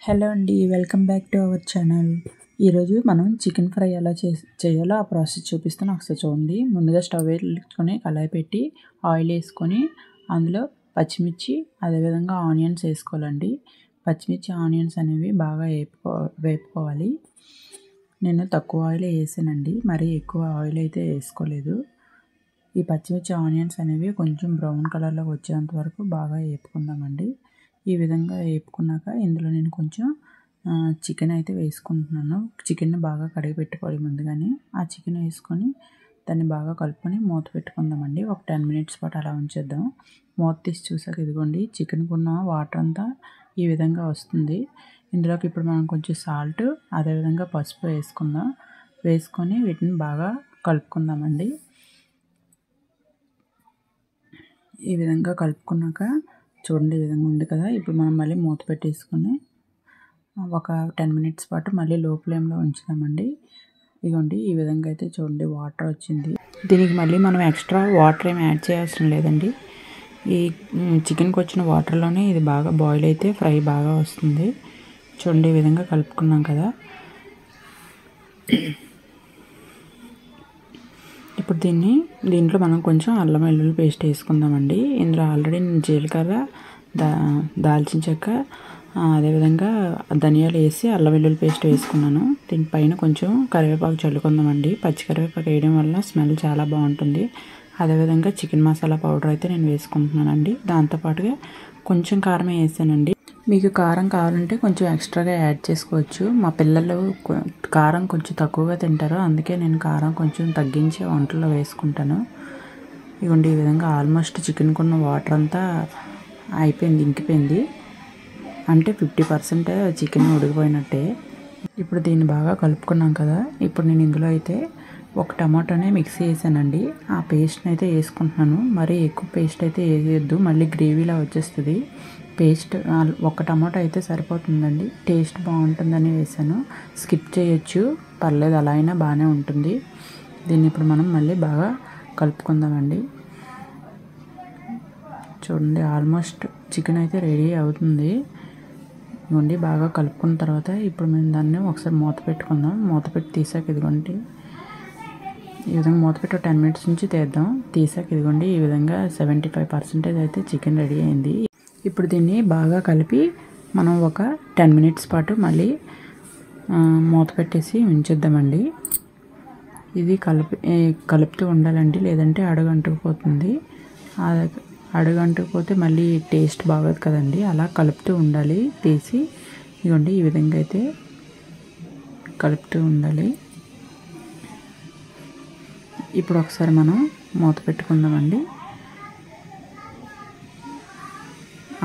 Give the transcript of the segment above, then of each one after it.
Hello అండి, welcome back to our channel. ఈరోజు మనం చికెన్ ఫ్రై ఎలా చేయాలో ఆ ప్రాసెస్ చూపిస్తాను. ఒకసారి చూడండి. ముందుగా స్టవ్ వేసుకొని కళాయి పెట్టి ఆయిల్ వేసుకొని అందులో పచ్చిమిర్చి అదేవిధంగా ఆనియన్స్ వేసుకోవాలండి. పచ్చిమిర్చి ఆనియన్స్ అనేవి బాగా వేపుకోవాలి. నేను తక్కువ ఆయిల్ వేసానండి, మరీ ఎక్కువ ఆయిల్ అయితే వేసుకోలేదు. ఈ పచ్చిమిర్చి ఆనియన్స్ అనేవి కొంచెం బ్రౌన్ కలర్లోకి వచ్చేంత వరకు బాగా వేపుకుందామండి. ఈ విధంగా వేపుకున్నాక ఇందులో నేను కొంచెం చికెన్ అయితే వేసుకుంటున్నాను. చికెన్ని బాగా కడిగి పెట్టుకోవాలి ముందుగానే. ఆ చికెన్ వేసుకొని దాన్ని బాగా కలుపుకొని మూత పెట్టుకుందామండి. ఒక 10 మినిట్స్ పాటు అలా ఉంచేద్దాం. మూత తీసి చూసాక ఇదిగోండి చికెన్కి ఉన్న వాటర్ అంతా ఈ విధంగా వస్తుంది. ఇందులోకి ఇప్పుడు మనం కొంచెం సాల్ట్ అదేవిధంగా పసుపు వేసుకొని వీటిని బాగా కలుపుకుందామండి. ఈ విధంగా కలుపుకున్నాక చూడండి, ఈ విధంగా ఉంది కదా. ఇప్పుడు మనం మళ్ళీ మూత పెట్టేసుకొని ఒక 10 మినిట్స్ పాటు మళ్ళీ లో ఫ్లేమ్లో ఉంచుదామండి. ఇదిగోండి ఈ విధంగా అయితే చూడండి వాటర్ వచ్చింది. దీనికి మళ్ళీ మనం ఎక్స్ట్రా వాటర్ ఏమి యాడ్ చేయాల్సిన లేదండి. ఈ చికెన్కి వచ్చిన వాటర్లోనే ఇది బాగా బాయిల్ అయితే ఫ్రై బాగా వస్తుంది. చూడండి ఈ విధంగా కలుపుకున్నాం కదా. ఇప్పుడు దీంట్లో మనం కొంచెం అల్లం వెల్లుల్లి పేస్ట్ వేసుకుందామండి. ఇందులో ఆల్రెడీ నేను జీలకర్ర, దాల్చిన చెక్క అదేవిధంగా ధనియాలు వేసి అల్లం వెల్లుల్లి పేస్ట్ వేసుకున్నాను. దీనిపైన కొంచెం కరివేపాకు చల్లుకుందామండి. పచ్చి కరివేపాకు వేయడం వల్ల స్మెల్ చాలా బాగుంటుంది. అదేవిధంగా చికెన్ మసాలా పౌడర్ అయితే నేను వేసుకుంటున్నానండి. దాంతోపాటుగా కొంచెం కారం వేసానండి. మీకు కారం కావాలంటే కొంచెం ఎక్స్ట్రాగా యాడ్ చేసుకోవచ్చు. మా పిల్లలు కారం కొంచెం తక్కువగా తింటారు, అందుకే నేను కారం కొంచెం తగ్గించి వంటల్లో వేసుకుంటాను. ఇవ్వండి ఈ విధంగా ఆల్మోస్ట్ చికెన్కి ఉన్న వాటర్ అంతా అయిపోయింది, ఇంకిపోయింది. అంటే 50% చికెన్ ఉడికిపోయినట్టే. ఇప్పుడు దీన్ని బాగా కలుపుకున్నాం కదా. ఇప్పుడు నేను ఇందులో అయితే ఒక టమాటానే మిక్సీ వేసానండి. ఆ పేస్ట్ని అయితే వేసుకుంటున్నాను. మరీ ఎక్కువ పేస్ట్ అయితే వేయొద్దు, మళ్ళీ గ్రేవీలా వచ్చేస్తుంది. పేస్ట్ ఒక టమాటా అయితే సరిపోతుందండి. టేస్ట్ బాగుంటుందని వేసాను. స్కిప్ చేయొచ్చు, పర్లేదు, అలా అయినా బాగానే ఉంటుంది. దీన్ని ఇప్పుడు మనం మళ్ళీ బాగా కలుపుకుందామండి. చూడండి ఆల్మోస్ట్ చికెన్ అయితే రెడీ అవుతుంది. ఇదిగోండి బాగా కలుపుకున్న తర్వాత ఇప్పుడు మేము దాన్ని ఒకసారి మూత పెట్టుకుందాం. మూత పెట్టి తీసాక ఇదిగోండి ఈ విధంగా మూత పెట్టి 10 మినిట్స్ నుంచి తీసాక ఇదిగోండి ఈ విధంగా 75% అయితే చికెన్ రెడీ అయింది. ఇప్పుడు దీన్ని బాగా కలిపి మనం ఒక 10 మినిట్స్ పాటు మళ్ళీ మూత పెట్టేసి ఉంచేద్దామండి. ఇది కలుపుతూ ఉండాలండి, లేదంటే అడుగంటుకుపోతుంది. అడుగంటుకుపోతే మళ్ళీ టేస్ట్ బాగోదు కదండి. అలా కలుపుతూ ఉండాలి. తీసి ఇదిగోండి ఈ విధంగా అయితే కలుపుతూ ఉండాలి. ఇప్పుడు ఒకసారి మనం మూత పెట్టుకుందామండి.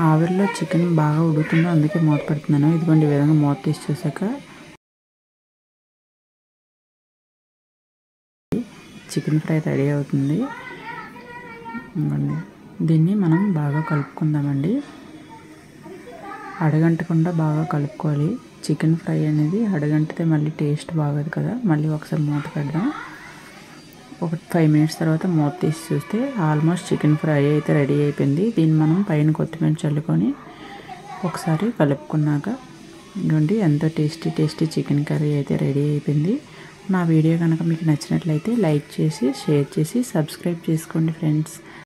ఆవిరిలో చికెన్ బాగా ఉడుకుతుందో అందుకే మూత పెడుతున్నాను. ఇదిగోండి ఈ విధంగా మూత తీసి చూసాక చికెన్ ఫ్రై రెడీ అవుతుంది. దీన్ని మనం బాగా కలుపుకుందామండి. అడగంటకుండా బాగా కలుపుకోవాలి. చికెన్ ఫ్రై అనేది అడగంటితే మళ్ళీ టేస్ట్ బాగోదు కదా. మళ్ళీ ఒకసారి మూత పెడదాం. ఒక 5 మినిట్స్ తర్వాత మూత తీసి చూస్తే ఆల్మోస్ట్ చికెన్ ఫ్రై అయితే రెడీ అయిపోయింది. దీన్ని మనం పైన కొత్తిమీర చల్లుకొని ఒకసారి కలుపుకున్నాక ఇదిగోండి ఎంతో టేస్టీ చికెన్ కర్రీ అయితే రెడీ అయిపోయింది. నా వీడియో కనుక మీకు నచ్చినట్లయితే లైక్ చేసి, షేర్ చేసి, సబ్స్క్రైబ్ చేసుకోండి ఫ్రెండ్స్.